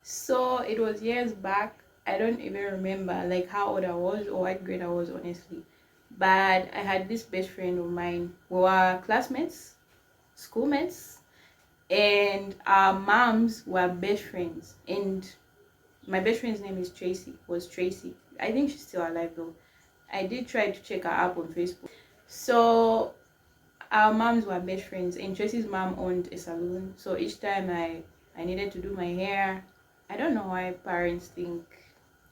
So it was years back. I don't even remember like how old I was or what grade I was, honestly. But I had this best friend of mine. We were classmates, schoolmates, and our moms were best friends. And my best friend's name is Tracy. Was Tracy. I think she's still alive though. I did try to check her up on Facebook. So our moms were best friends, and Tracy's mom owned a salon. So each time I needed to do my hair, I don't know why parents think,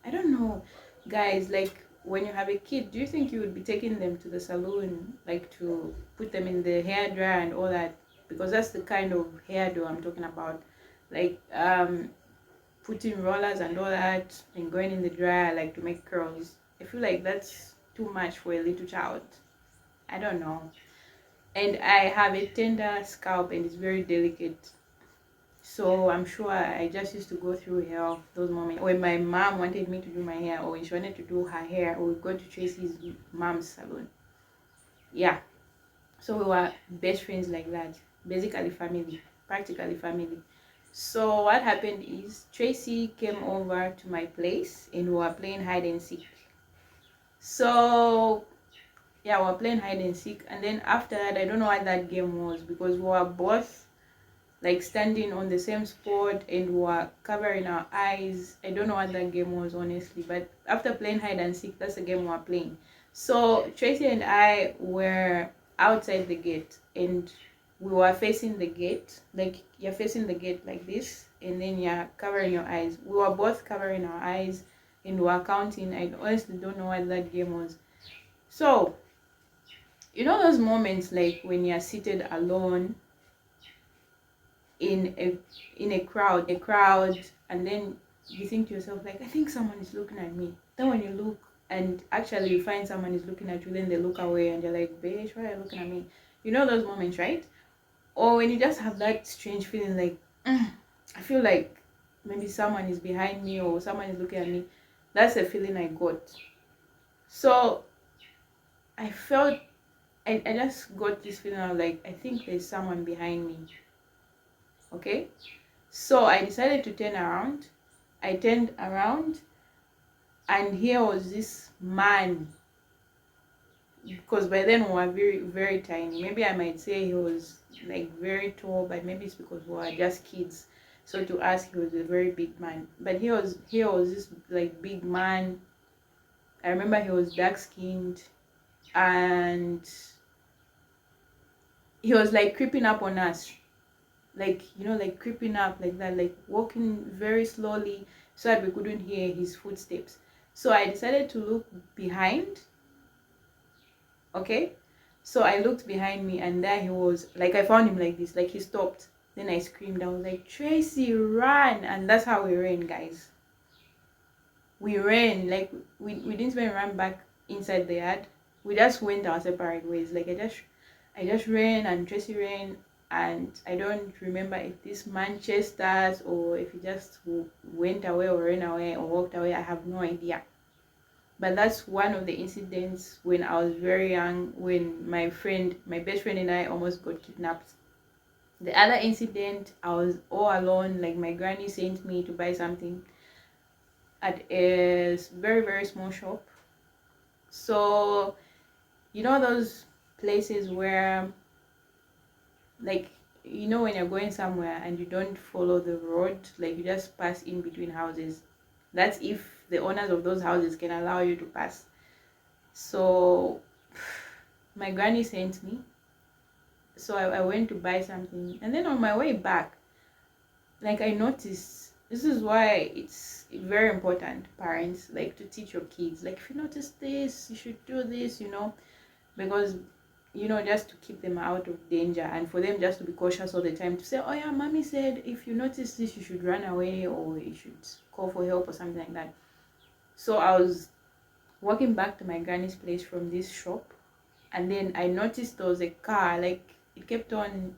I don't know, guys, like when you have a kid, do you think you would be taking them to the salon, like to put them in the hair dryer and all that? Because that's the kind of hairdo I'm talking about, like putting rollers and all that and going in the dryer like to make curls. I feel like that's too much for a little child. I don't know. And I have a tender scalp and it's very delicate. So I'm sure I just used to go through hell those moments. When my mom wanted me to do my hair or when she wanted to do her hair, we would go to Tracy's mom's salon. Yeah. So we were best friends like that. Basically family. Practically family. So what happened is Tracy came over to my place and we were playing hide and seek. So yeah, we were playing hide and seek, and then after that I don't know what that game was because we were both like standing on the same spot and we were covering our eyes. I don't know what that game was, honestly, but after playing hide and seek, that's the game we were playing. So Tracy and I were outside the gate and we were facing the gate, like you're facing the gate like this, and then you're covering your eyes. We were both covering our eyes and we were counting. I honestly don't know what that game was. So you know those moments like when you're seated alone in a crowd, and then you think to yourself like, I think someone is looking at me. Then when you look and actually you find someone is looking at you, then they look away and they're like, bitch, why are you looking at me? You know those moments, right? Or when you just have that strange feeling like, I feel like maybe someone is behind me or someone is looking at me. That's the feeling I got. So I felt, I just got this feeling of like, I think there's someone behind me. Okay, so I decided to turn around. I turned around and here was this man, because by then we were very very tiny. Maybe I might say he was like very tall, but maybe it's because we were just kids, so to us he was a very big man. But here was this like big man. I remember he was dark skinned and he was like creeping up on us, like like creeping up like that, like walking very slowly so that we couldn't hear his footsteps. So I decided to look behind. Okay, so I looked behind me and there he was. Like I found him like this, like he stopped. Then I screamed. I was like, Tracy, run! And that's how we ran, guys. We ran, like we didn't even run back inside the yard. We just went our separate ways. Like I just ran and Tracy ran, and I don't remember if this man chased us or if he just went away or ran away or walked away. I have no idea. But that's one of the incidents when I was very young, when my best friend and I almost got kidnapped. The other incident, I was all alone, like my granny sent me to buy something at a very very small shop. So those places where, like, when you're going somewhere and you don't follow the road, like you just pass in between houses. That's if the owners of those houses can allow you to pass. So my granny sent me, so I went to buy something, and then on my way back, like I noticed, this is why it's very important, parents, like to teach your kids, like if you notice this you should do this, because just to keep them out of danger and for them just to be cautious all the time, to say, oh yeah, mommy said if you notice this you should run away or you should call for help or something like that. So I was walking back to my granny's place from this shop, and then I noticed there was a car, like it kept on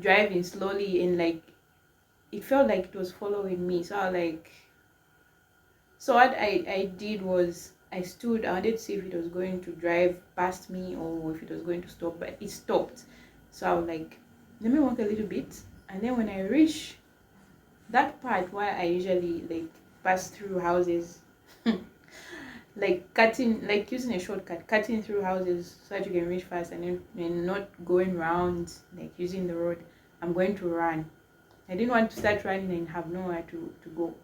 driving slowly, and like it felt like it was following me. So what I did was I stood. I wanted to see if it was going to drive past me or if it was going to stop, but it stopped. So I was like, let me walk a little bit, and then when I reach that part where I usually like pass through houses, like cutting, like using a shortcut, cutting through houses so that you can reach fast, and not going round like using the road. I'm going to run. I didn't want to start running and have nowhere to go.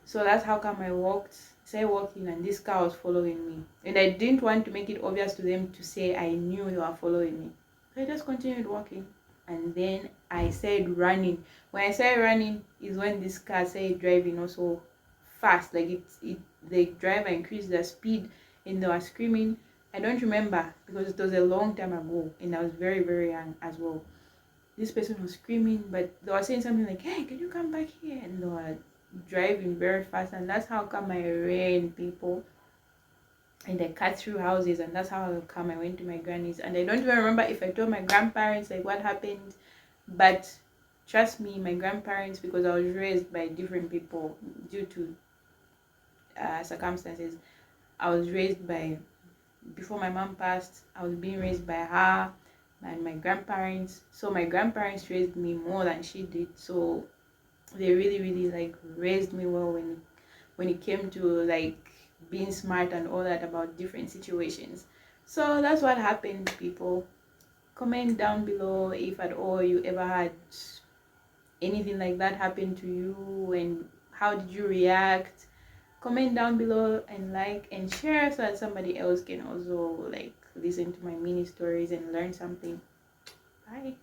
So that's how come I walked, started walking, and this car was following me. And I didn't want to make it obvious to them to say I knew they were following me. So I just continued walking. And then I started running. When I started running is when this car started driving also fast. Like the driver increased the speed and they were screaming. I don't remember because it was a long time ago and I was very, very young as well. This person was screaming, but they were saying something like, "Hey, can you come back here?" And they were driving very fast, and that's how come I ran, people. And I cut through houses, and that's how come I went to my granny's. And I don't even remember if I told my grandparents like what happened, but trust me, my grandparents, because I was raised by different people due to circumstances. I was raised by, before my mom passed, I was being raised by her and my grandparents. So my grandparents raised me more than she did. So they really, really like raised me well when it came to like being smart and all that about different situations. So that's what happened, people. Comment down below if at all you ever had anything like that happen to you, and how did you react. Comment down below and like and share so that somebody else can also like listen to my mini stories and learn something. Bye.